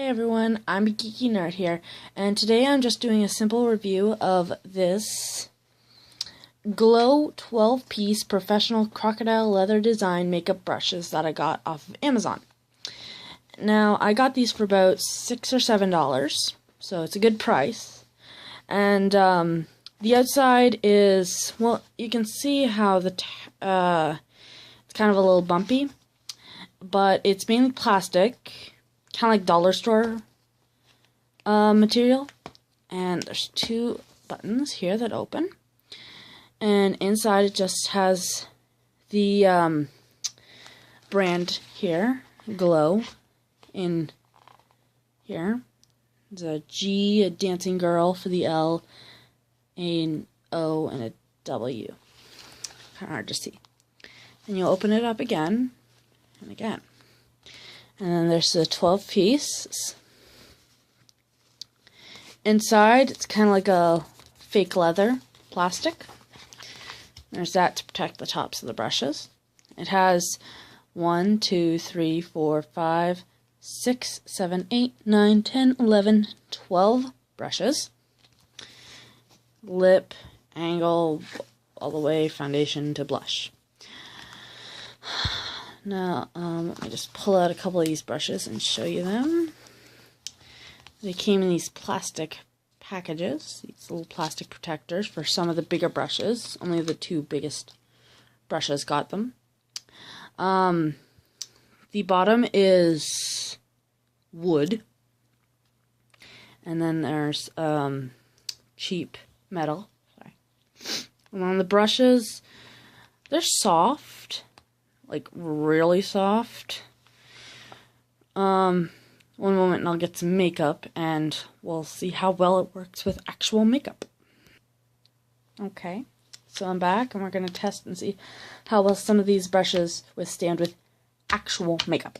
Hey everyone, I'm a Geeky Nerd here, and today I'm just doing a simple review of this Glow 12-piece professional crocodile leather design makeup brushes that I got off of Amazon. Now, I got these for about $6 or $7, so it's a good price. And the outside is, well, you can see how it's kind of a little bumpy, but it's mainly plastic, kind of like dollar store material. And there's two buttons here that open, and inside it just has the brand here, Glow, in here. There's a G, a dancing girl for the L, an O, and a W. Kind of hard to see. And you'll open it up again and again. And then there's the 12 pieces. Inside, it's kind of like a fake leather plastic. There's that to protect the tops of the brushes. It has 1, 2, 3, 4, 5, 6, 7, 8, 9, 10, 11, 12 brushes. Lip, angle, all the way foundation to blush. Now, let me just pull out a couple of these brushes and show you them. They came in these plastic packages, these little plastic protectors for some of the bigger brushes. Only the two biggest brushes got them. The bottom is wood, and then there's cheap metal. Sorry. And on the brushes, they're soft, like really soft. One moment and I'll get some makeup and we'll see how well it works with actual makeup. Okay, so I'm back and we're going to test and see how well some of these brushes withstand with actual makeup.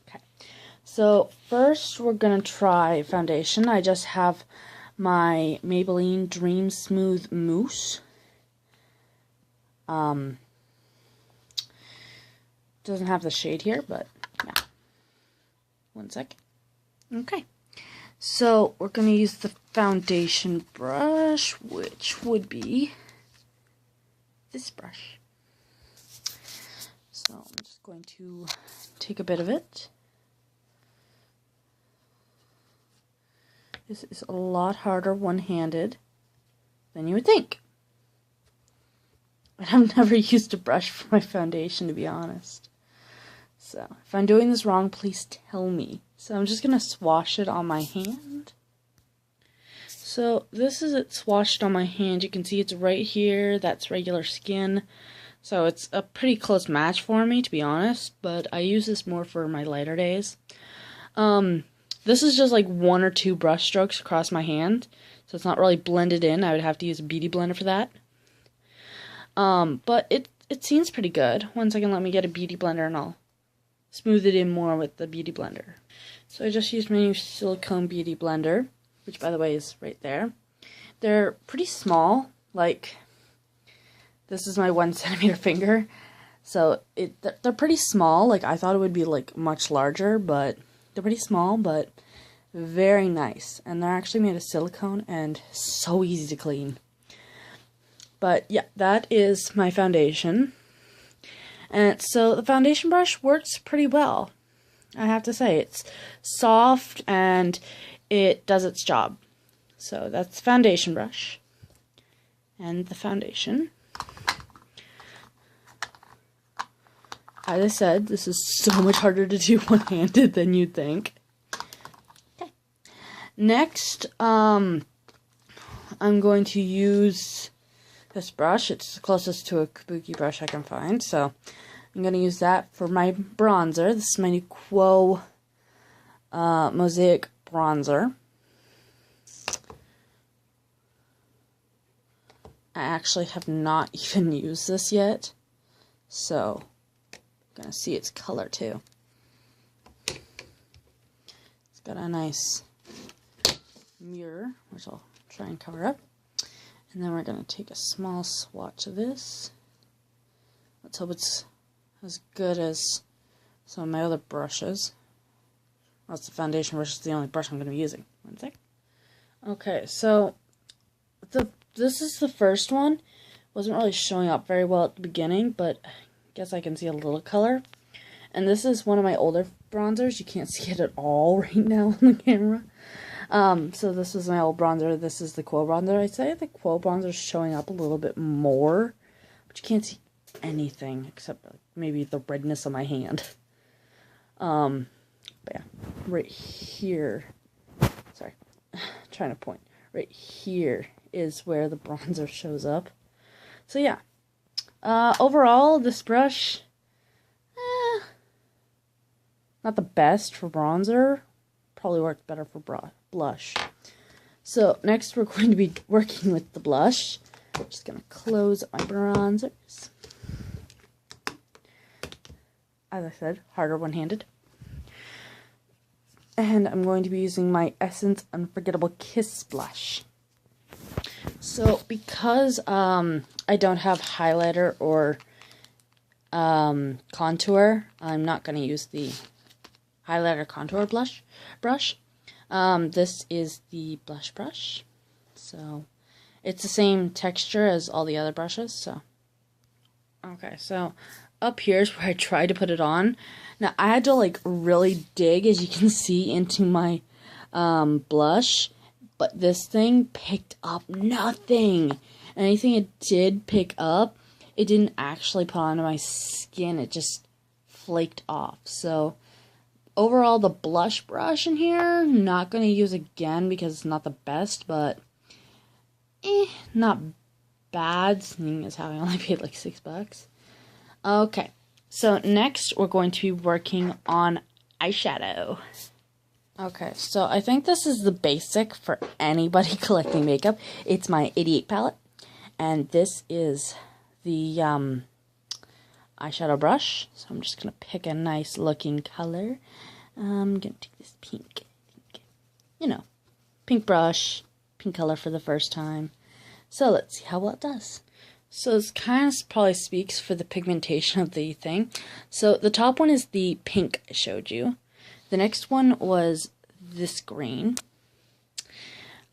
Okay, so first we're going to try foundation. I just have my Maybelline Dream Smooth Mousse. Doesn't have the shade here, but yeah. One sec. Okay. So we're going to use the foundation brush, which would be this brush. So I'm just going to take a bit of it. This is a lot harder one-handed than you would think. And I've never used a brush for my foundation, to be honest. So, if I'm doing this wrong, please tell me. So I'm just going to swash it on my hand. So this is it swashed on my hand. You can see it's right here. That's regular skin. So it's a pretty close match for me, to be honest. But I use this more for my lighter days. This is just like 1 or 2 brush strokes across my hand. So it's not really blended in. I would have to use a beauty blender for that. But it seems pretty good. 1 second, let me get a beauty blender and I'll smooth it in more with the beauty blender. So I just used my new silicone beauty blender, which by the way is right there. They're pretty small, like this is my 1 centimeter finger. So they're pretty small. Like I thought it would be like much larger, but they're pretty small, but very nice. And they're actually made of silicone and so easy to clean. But yeah, that is my foundation. And so the foundation brush works pretty well. I have to say, it's soft and it does its job. So that's the foundation brush. And the foundation. As I said, this is so much harder to do one-handed than you'd think. Okay. Next, I'm going to use this brush. It's the closest to a kabuki brush I can find, so I'm going to use that for my bronzer. This is my new Quo Mosaic bronzer. I actually have not even used this yet, so I'm going to see its color too. It's got a nice mirror, which I'll try and cover up. And then we're going to take a small swatch of this. Let's hope it's as good as some of my other brushes. That's the foundation brush. Is the only brush I'm going to be using. One sec. Okay, so this is the first one. Wasn't really showing up very well at the beginning, but I guess I can see a little color. And this is one of my older bronzers. You can't see it at all right now on the camera. So this is my old bronzer. This is the Quo bronzer. I'd say the Quo bronzer is showing up a little bit more, but you can't see anything except maybe the redness on my hand. But yeah, right here. Sorry, trying to point. Right here is where the bronzer shows up. So yeah, overall this brush, not the best for bronzer. Probably worked better for blush. So next we're going to be working with the blush. I'm just going to close up my bronzers. As I said, harder one-handed. And I'm going to be using my Essence Unforgettable Kiss blush. So because I don't have highlighter or contour, I'm not going to use the highlighter contour brush. This is the blush brush. So it's the same texture as all the other brushes. So okay, so up here's where I tried to put it on. Now I had to like really dig, as you can see, into my blush, but this thing picked up nothing. Anything it did pick up, it didn't actually put onto my skin. It just flaked off. So overall, the blush brush in here, not going to use again because it's not the best, but not bad, seeing as how I only paid like $6. Okay, so next we're going to be working on eyeshadow. Okay, so I think this is the basic for anybody collecting makeup. It's my 88 palette, and this is the eyeshadow brush. So I'm just going to pick a nice looking color. I'm going to take this pink, pink brush, pink color for the first time. So let's see how well it does. So this kind of probably speaks for the pigmentation of the thing. So the top one is the pink I showed you. The next one was this green.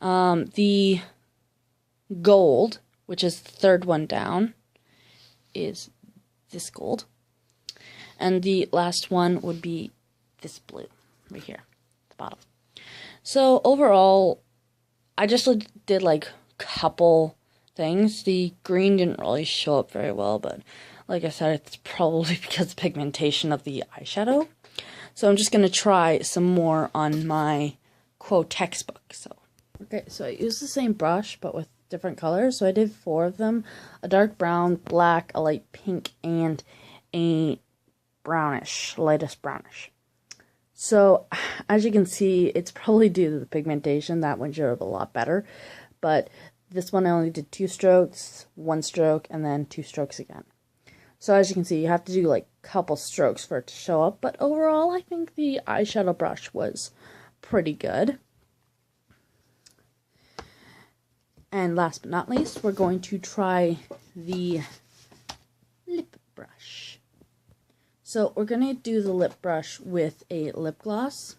The gold, which is the third one down, is this gold. And the last one would be this blue right here at the bottom. So overall, I just did like a couple things. The green didn't really show up very well, but like I said, it's probably because of pigmentation of the eyeshadow. So I'm just going to try some more on my Quo textbook. Okay, so I used the same brush, but with different colors. So I did 4 of them: a dark brown, black, a light pink, and a brownish, lightest brownish. So as you can see, it's probably due to the pigmentation. That one showed up a lot better, but this one I only did 2 strokes, 1 stroke, and then 2 strokes again. So as you can see, you have to do like a couple strokes for it to show up, but overall I think the eyeshadow brush was pretty good. And last but not least, we're going to try the lip brush. So we're going to do the lip brush with a lip gloss.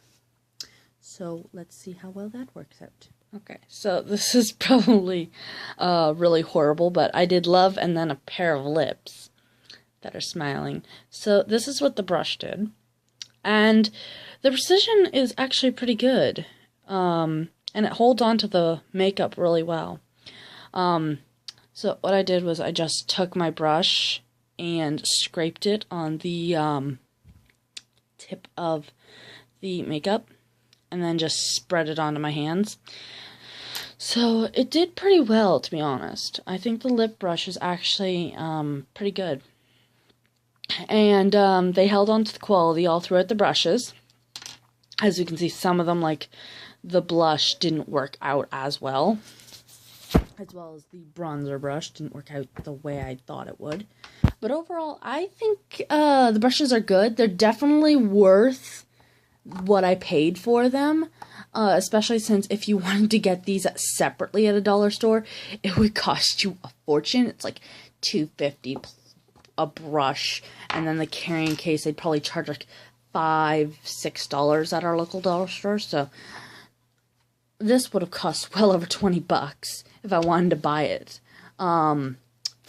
So let's see how well that works out. Okay, so this is probably really horrible, but I did love and then a pair of lips that are smiling. So this is what the brush did. And the precision is actually pretty good. And it holds on to the makeup really well. So what I did was I just took my brush and scraped it on the tip of the makeup and then just spread it onto my hands. So it did pretty well, to be honest. I think the lip brush is actually pretty good. And they held on to the quality all throughout the brushes. As you can see, some of them, like the blush, didn't work out as well as the bronzer brush didn't work out the way I thought it would. But overall, I think the brushes are good. They're definitely worth what I paid for them, especially since if you wanted to get these separately at a dollar store, it would cost you a fortune. It's like $2.50 a brush, and then the carrying case, they'd probably charge like $5-6 at our local dollar store. So this would have cost well over 20 bucks if I wanted to buy it from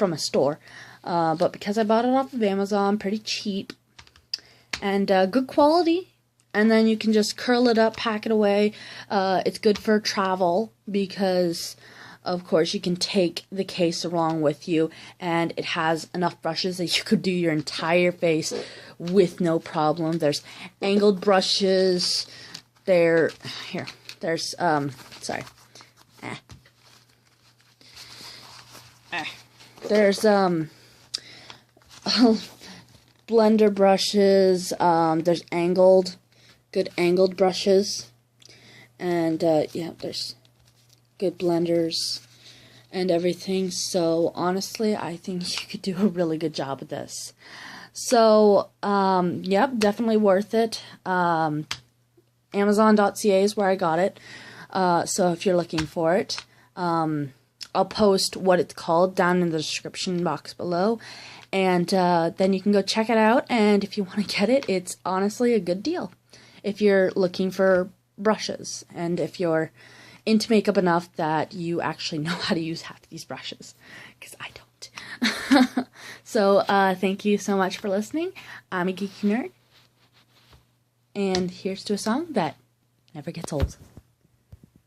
a store. But because I bought it off of Amazon, pretty cheap and good quality, and then you can just curl it up, pack it away. It's good for travel because, of course, you can take the case along with you, and it has enough brushes that you could do your entire face with no problem. There's angled brushes. There's blender brushes. There's good angled brushes, and yeah, there's good blenders and everything. So honestly, I think you could do a really good job with this. So yep, definitely worth it. Amazon.ca is where I got it. So if you're looking for it, I'll post what it's called down in the description box below, and then you can go check it out. And if you want to get it, it's honestly a good deal if you're looking for brushes, and if you're into makeup enough that you actually know how to use half of these brushes, because I don't. So thank you so much for listening. I'm a geeky nerd, and here's to a song that never gets old.